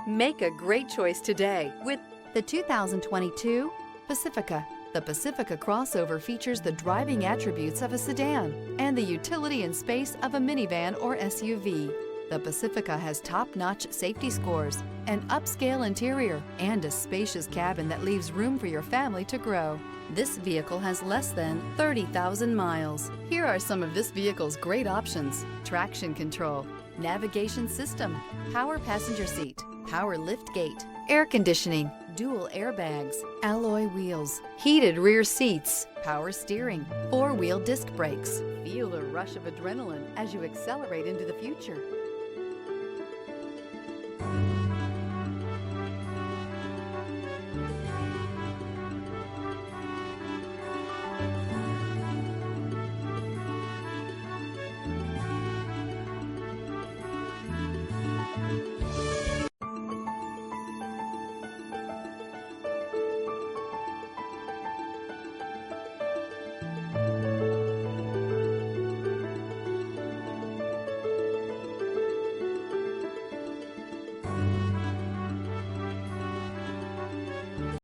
Make a great choice today with the 2022 Pacifica. The Pacifica crossover features the driving attributes of a sedan and the utility and space of a minivan or SUV. The Pacifica has top-notch safety scores, an upscale interior, and a spacious cabin that leaves room for your family to grow. This vehicle has less than 30,000 miles. Here are some of this vehicle's great options: traction control, navigation system, power passenger seat, power lift gate, air conditioning, dual airbags, alloy wheels, heated rear seats, power steering, four-wheel disc brakes. Feel the rush of adrenaline as you accelerate into the future.